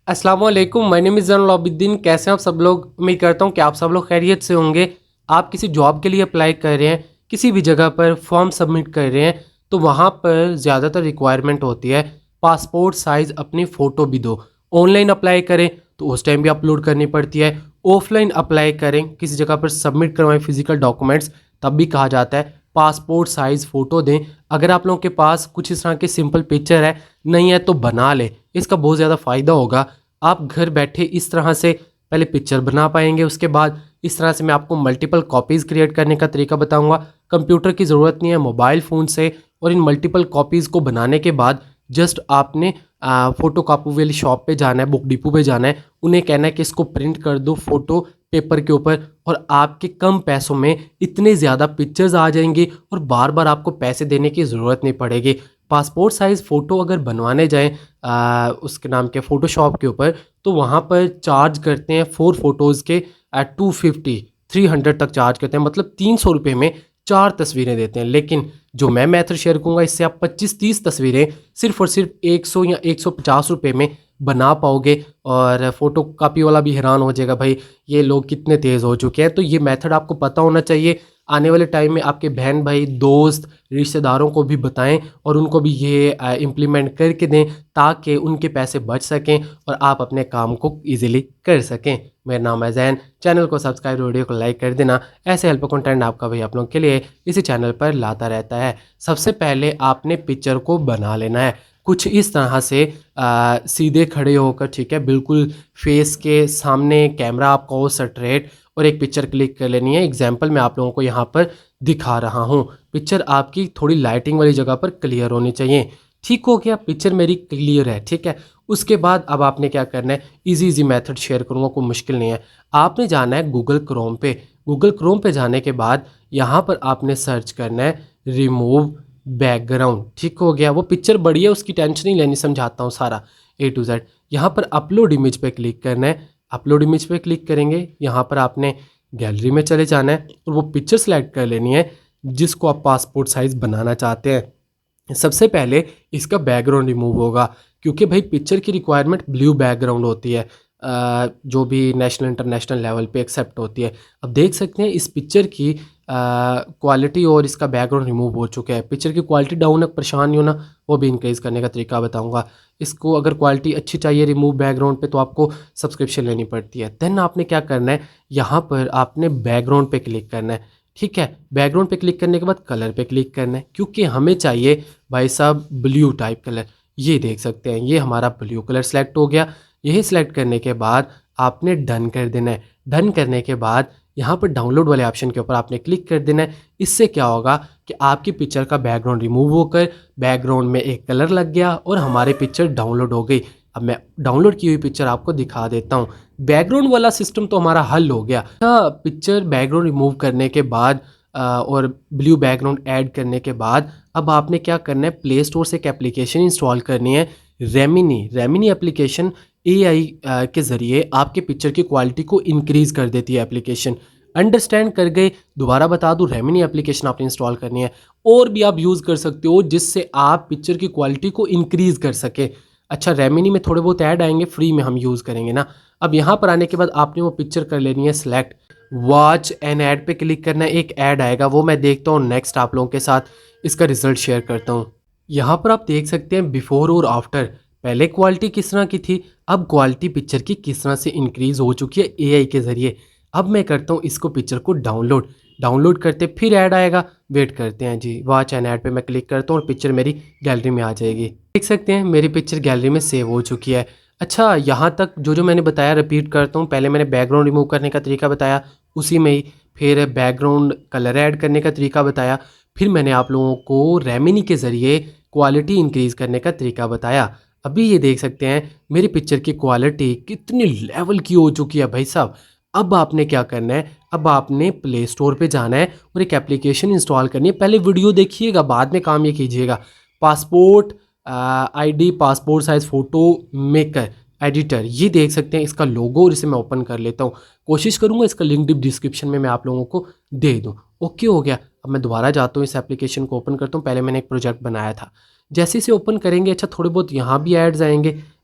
अस्सलाम वालेकुम, my name is Zainul Abidin. कैसे हैं आप सब लोग? उम्मीद करता हूँ कि आप सब लोग खैरियत से होंगे। आप किसी जॉब के लिए अप्लाई कर रहे हैं, किसी भी जगह पर फॉर्म सबमिट कर रहे हैं, तो वहाँ पर ज़्यादातर रिक्वायरमेंट होती है पासपोर्ट साइज़ अपनी फ़ोटो भी दो। ऑनलाइन अप्लाई करें तो उस टाइम भी अपलोड करनी पड़ती है, ऑफलाइन अप्लाई करें किसी जगह पर सबमिट करवाएं फिजिकल डॉक्यूमेंट्स, तब भी कहा जाता है पासपोर्ट साइज़ फ़ोटो दें। अगर आप लोगों के पास कुछ इस तरह की सिंपल पिक्चर है, नहीं है तो बना लें, इसका बहुत ज़्यादा फ़ायदा होगा। आप घर बैठे इस तरह से पहले पिक्चर बना पाएंगे, उसके बाद इस तरह से मैं आपको मल्टीपल कॉपीज़ क्रिएट करने का तरीका बताऊंगा। कंप्यूटर की ज़रूरत नहीं है, मोबाइल फ़ोन से। और इन मल्टीपल कॉपीज़ को बनाने के बाद जस्ट आपने फ़ोटो कॉपी वाली शॉप पे जाना है, बुक डिपो पे जाना है, उन्हें कहना है कि इसको प्रिंट कर दो फ़ोटो पेपर के ऊपर, और आपके कम पैसों में इतने ज़्यादा पिक्चर्स आ जाएंगी और बार बार आपको पैसे देने की ज़रूरत नहीं पड़ेगी। पासपोर्ट साइज़ फ़ोटो अगर बनवाने जाएं उसके नाम के फ़ोटोशॉप के ऊपर, तो वहाँ पर चार्ज करते हैं 4 फ़ोटोज़ के 250 300 तक चार्ज करते हैं, मतलब 300 रुपये में 4 तस्वीरें देते हैं। लेकिन जो मैं मेथड शेयर करूँगा, इससे आप 25-30 तस्वीरें सिर्फ़ और सिर्फ 100 या 150 रुपये में बना पाओगे। और फ़ोटो कापी वाला भी हैरान हो जाएगा, भाई ये लोग कितने तेज़ हो चुके हैं। तो ये मेथड आपको पता होना चाहिए। आने वाले टाइम में आपके बहन भाई दोस्त रिश्तेदारों को भी बताएं और उनको भी ये इम्प्लीमेंट करके दें, ताकि उनके पैसे बच सकें और आप अपने काम को ईज़िली कर सकें। मेरा नाम है ज़ैन, चैनल को सब्सक्राइब, वीडियो को लाइक कर देना। ऐसे हेल्प कंटेंट आपका भाई आप लोगों के लिए इसी चैनल पर लाता रहता है। सबसे पहले आपने पिक्चर को बना लेना है कुछ इस तरह से, सीधे खड़े होकर, ठीक है, बिल्कुल फेस के सामने कैमरा आपका हो स्ट्रेट, और एक पिक्चर क्लिक कर लेनी है। एग्जाम्पल मैं आप लोगों को यहाँ पर दिखा रहा हूँ। पिक्चर आपकी थोड़ी लाइटिंग वाली जगह पर क्लियर होनी चाहिए। ठीक हो गया, पिक्चर मेरी क्लियर है, ठीक है। उसके बाद अब आपने क्या करना है, इजी मेथड शेयर करूँगा, कोई मुश्किल नहीं है। आपने जाना है गूगल क्रोम पे। गूगल क्रोम पे जाने के बाद यहाँ पर आपने सर्च करना है रिमूव बैकग्राउंड। ठीक हो गया, वो पिक्चर बड़ी है, उसकी टेंशन नहीं लेनी, समझाता हूँ सारा A to Z। यहाँ पर अपलोड इमेज पे क्लिक करना है। अपलोड इमेज पे क्लिक करेंगे, यहाँ पर आपने गैलरी में चले जाना है और वो पिक्चर सेलेक्ट कर लेनी है जिसको आप पासपोर्ट साइज़ बनाना चाहते हैं। सबसे पहले इसका बैकग्राउंड रिमूव होगा, क्योंकि भाई पिक्चर की रिक्वायरमेंट ब्लू बैकग्राउंड होती है, जो भी नेशनल इंटरनेशनल लेवल पे एक्सेप्ट होती है। अब देख सकते हैं इस पिक्चर की क्वालिटी और इसका बैकग्राउंड रिमूव हो चुका है। पिक्चर की क्वालिटी डाउन है, परेशान नहीं होना, वो भी इंक्रीज़ करने का तरीका बताऊंगा। इसको अगर क्वालिटी अच्छी चाहिए रिमूव बैकग्राउंड पे, तो आपको सब्सक्रिप्शन लेनी पड़ती है। देन आपने क्या करना है, यहाँ पर आपने बैकग्राउंड पे क्लिक करना है, ठीक है। बैकग्राउंड पे क्लिक करने के बाद कलर पे क्लिक करना है, क्योंकि हमें चाहिए भाई साहब ब्लू टाइप कलर। ये देख सकते हैं, ये हमारा ब्लू कलर सेलेक्ट हो गया। यही सिलेक्ट करने के बाद आपने डन कर देना है। डन करने के बाद यहाँ पर डाउनलोड वाले ऑप्शन के ऊपर आपने क्लिक कर देना है। इससे क्या होगा कि आपकी पिक्चर का बैकग्राउंड रिमूव होकर बैकग्राउंड में एक कलर लग गया और हमारी पिक्चर डाउनलोड हो गई। अब मैं डाउनलोड की हुई पिक्चर आपको दिखा देता हूँ। बैकग्राउंड वाला सिस्टम तो हमारा हल हो गया। पिक्चर बैकग्राउंड रिमूव करने के बाद और ब्लू बैकग्राउंड ऐड करने के बाद अब आपने क्या करना है, प्ले स्टोर से एक एप्लीकेशन इंस्टॉल करनी है, रेमिनी एप्लीकेशन। AI के ज़रिए आपके पिक्चर की क्वालिटी को इंक्रीज़ कर देती है एप्लीकेशन। अंडरस्टैंड कर गए? दोबारा बता दूं, रेमिनी एप्लीकेशन आपने इंस्टॉल करनी है। और भी आप यूज़ कर सकते हो जिससे आप पिक्चर की क्वालिटी को इंक्रीज़ कर सके। अच्छा, रेमिनी में थोड़े बहुत ऐड आएंगे, फ्री में हम यूज़ करेंगे ना। अब यहाँ पर आने के बाद आपने वो पिक्चर कर लेनी है सिलेक्ट। वॉच एन ऐड पे क्लिक करना है, एक ऐड आएगा, वो मैं देखता हूँ नेक्स्ट आप लोगों के साथ इसका रिजल्ट शेयर करता हूँ। यहाँ पर आप देख सकते हैं बिफोर और आफ्टर। पहले क्वालिटी किस तरह की थी, अब क्वालिटी पिक्चर की किस तरह से इंक्रीज़ हो चुकी है AI के ज़रिए। अब मैं करता हूँ इसको पिक्चर को डाउनलोड करते फिर ऐड आएगा, वेट करते हैं जी। वॉच एंड ऐड पे मैं क्लिक करता हूँ और पिक्चर मेरी गैलरी में आ जाएगी। देख सकते हैं मेरी पिक्चर गैलरी में सेव हो चुकी है। अच्छा, यहाँ तक जो मैंने बताया रिपीट करता हूँ। पहले मैंने बैकग्राउंड रिमूव करने का तरीका बताया, उसी में ही फिर बैकग्राउंड कलर ऐड करने का तरीका बताया, फिर मैंने आप लोगों को रेमिनी के ज़रिए क्वालिटी इंक्रीज़ करने का तरीका बताया। अभी ये देख सकते हैं मेरी पिक्चर की क्वालिटी कितनी लेवल की हो चुकी है भाई साहब। अब आपने क्या करना है, अब आपने प्ले स्टोर पे जाना है और एक एप्लीकेशन इंस्टॉल करनी है। पहले वीडियो देखिएगा, बाद में काम ये कीजिएगा। Passport ID passport size photo maker editor, ये देख सकते हैं इसका लोगो, और इसे मैं ओपन कर लेता हूँ। कोशिश करूँगा इसका लिंक डिस्क्रिप्शन में मैं आप लोगों को दे दूँ। ओके हो गया। अब मैं दोबारा जाता हूँ, इस एप्लीकेशन को ओपन करता हूँ। पहले मैंने एक प्रोजेक्ट बनाया था, जैसे इसे ओपन करेंगे, अच्छा थोड़े बहुत यहाँ भी ऐड्स आएंगे,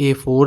A4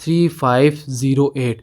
3508.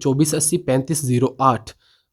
2480 3508.